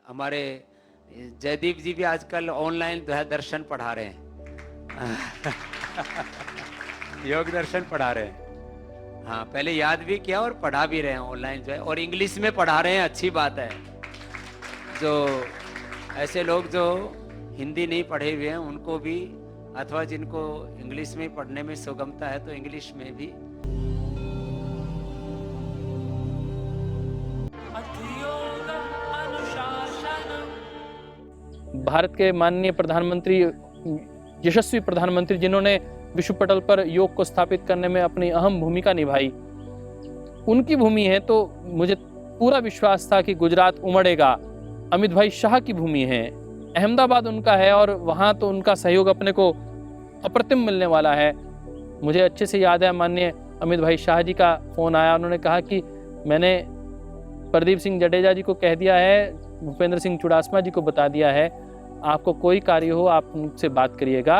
हमारे जयदीप जी भी आजकल ऑनलाइन जो है दर्शन पढ़ा रहे हैं योग दर्शन पढ़ा रहे हैं। हाँ, पहले याद भी किया और पढ़ा भी रहे हैं ऑनलाइन जो है, और इंग्लिश में पढ़ा रहे हैं। अच्छी बात है। जो ऐसे लोग जो हिंदी नहीं पढ़े हुए हैं उनको भी, अथवा जिनको इंग्लिश में पढ़ने में सुगमता है, तो इंग्लिश में भी। भारत के माननीय प्रधानमंत्री, यशस्वी प्रधानमंत्री, जिन्होंने विश्व पटल पर योग को स्थापित करने में अपनी अहम भूमिका निभाई, उनकी भूमि है, तो मुझे पूरा विश्वास था कि गुजरात उमड़ेगा। अमित भाई शाह की भूमि है, अहमदाबाद उनका है, और वहाँ तो उनका सहयोग अपने को अप्रतिम मिलने वाला है। मुझे अच्छे से याद है, माननीय अमित भाई शाह जी का फ़ोन आया, उन्होंने कहा कि मैंने प्रदीप सिंह जडेजा जी को कह दिया है, भूपेंद्र सिंह चुड़ासमा जी को बता दिया है, आपको कोई कार्य हो आप उनसे बात करिएगा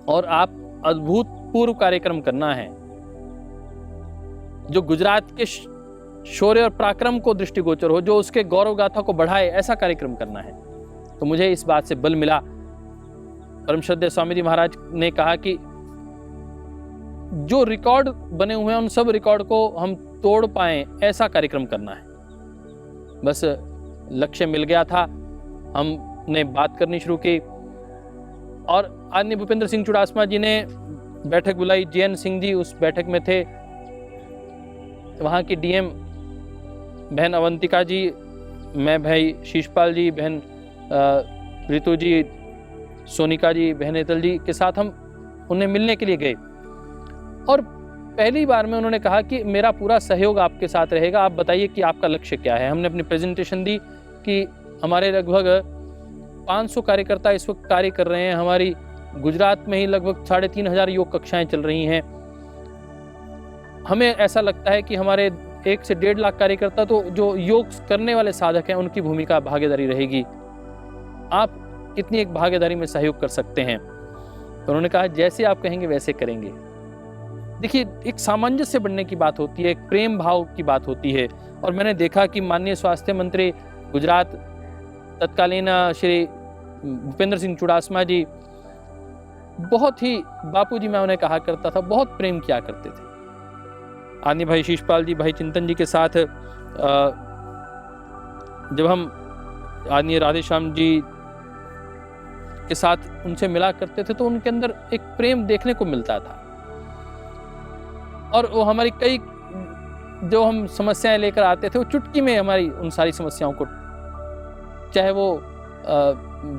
और आप अद्भुतपूर्व कार्यक्रम करना है जो गुजरात के शौर्य और पराक्रम को दृष्टिगोचर हो, जो उसके गौरव गाथा को बढ़ाए, ऐसा कार्यक्रम करना है। तो मुझे इस बात से बल मिला। परम श्रद्धेय स्वामी जी महाराज ने कहा कि जो रिकॉर्ड बने हुए हैं उन सब रिकॉर्ड को हम तोड़ पाएं, ऐसा कार्यक्रम करना है। बस लक्ष्य मिल गया था, हमने बात करनी शुरू की, और आदरणीय भूपेंद्र सिंह चुड़ासमा जी ने बैठक बुलाई। जयन सिंह जी उस बैठक में थे, वहाँ की डीएम बहन अवंतिका जी, मैं भाई शीशपाल जी, बहन रितु जी, सोनिका जी, बहन एतल जी के साथ हम उन्हें मिलने के लिए गए, और पहली बार में उन्होंने कहा कि मेरा पूरा सहयोग आपके साथ रहेगा, आप बताइए कि आपका लक्ष्य क्या है। हमने अपनी प्रेजेंटेशन दी कि हमारे लगभग 500 कार्यकर्ता इस वक्त कार्य कर रहे हैं, हमारी गुजरात में ही लगभग 3500 योग कक्षाएं चल रही हैं। हमें ऐसा लगता है कि हमारे 1 से 1.5 लाख कार्यकर्ता तो जो योग करने वाले साधक हैं उनकी भूमिका भागीदारी रहेगी, आप कितनी एक भागीदारी में सहयोग कर सकते हैं। तो उन्होंने कहा जैसे आप कहेंगे वैसे करेंगे। देखिए, एक सामंजस्य बढ़ने की बात होती है, एक प्रेम भाव की बात होती है, और मैंने देखा कि माननीय स्वास्थ्य मंत्री गुजरात तत्कालीन श्री भूपेंद्र सिंह चुड़ासमा जी बहुत ही, बापू जी मैं उन्हें कहा करता था, बहुत प्रेम किया करते थे। आदरणीय भाई शीशपाल जी, भाई चिंतन जी के साथ जब हम आदरणीय राधेश्याम जी के साथ उनसे मिला करते थे तो उनके अंदर एक प्रेम देखने को मिलता था, और वो हमारी कई जो हम समस्याएं लेकर आते थे वो चुटकी में हमारी उन सारी समस्याओं को, चाहे वो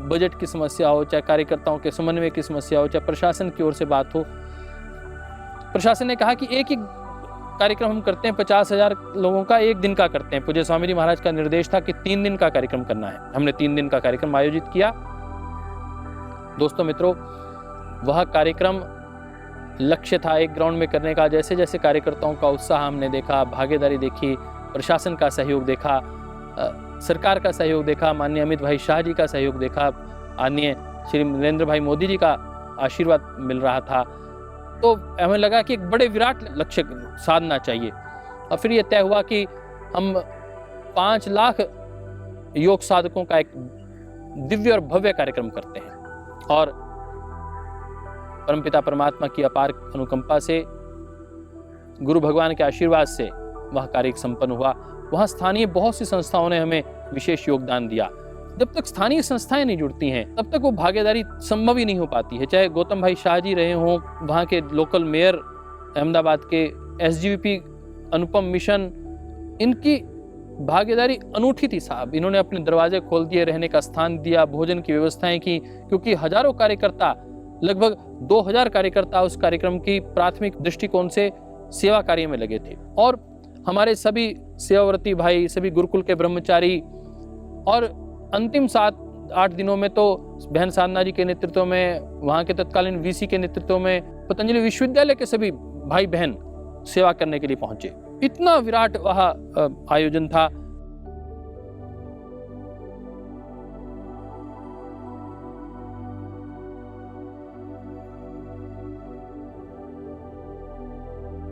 बजट की समस्या हो, चाहे कार्यकर्ताओं के समन्वय की समस्या हो, चाहे प्रशासन की ओर से बात हो। प्रशासन ने कहा कि एक ही कार्यक्रम हम करते हैं, 50,000 लोगों का 1 दिन का करते हैं। पूज्य स्वामी जी महाराज का निर्देश था कि 3 दिन का कार्यक्रम करना है। हमने 3 दिन का कार्यक्रम आयोजित किया। दोस्तों मित्रों, वह कार्यक्रम लक्ष्य था एक ग्राउंड में करने का। जैसे जैसे कार्यकर्ताओं का उत्साह हमने देखा, भागीदारी देखी, प्रशासन का सहयोग देखा, सरकार का सहयोग देखा, माननीय अमित भाई शाह जी का सहयोग देखा, आदरणीय श्री नरेंद्र भाई मोदी जी का आशीर्वाद मिल रहा था, तो हमें लगा कि एक बड़े विराट लक्ष्य साधना चाहिए। और फिर ये तय हुआ कि हम 5 लाख योग साधकों का एक दिव्य और भव्य कार्यक्रम करते हैं, और परमपिता परमात्मा की अपार अनुकंपा से, गुरु भगवान के आशीर्वाद से वह कार्य संपन्न हुआ। वहाँ स्थानीय बहुत सी संस्थाओं ने हमें विशेष योगदान दिया। जब तक स्थानीय संस्थाएं नहीं जुड़ती हैं तब तक वो भागीदारी संभव ही नहीं हो पाती है। चाहे गौतम भाई शाह जी रहे हों, वहाँ के लोकल मेयर अहमदाबाद के, एसजीवीपी अनुपम मिशन, इनकी भागीदारी अनूठी थी साहब। इन्होंने अपने दरवाजे खोल दिए, रहने का स्थान दिया, भोजन की व्यवस्थाएं की, क्योंकि हजारों कार्यकर्ता, लगभग 2000 कार्यकर्ता उस कार्यक्रम की प्राथमिक दृष्टिकोण से सेवा कार्य में लगे थे। और हमारे सभी सेवाव्रती भाई, सभी गुरुकुल के ब्रह्मचारी, और अंतिम 7-8 दिनों में तो बहन साधना जी के नेतृत्व में, वहाँ के तत्कालीन वीसी के नेतृत्व में पतंजलि विश्वविद्यालय के सभी भाई बहन सेवा करने के लिए पहुंचे। इतना विराट वह आयोजन था।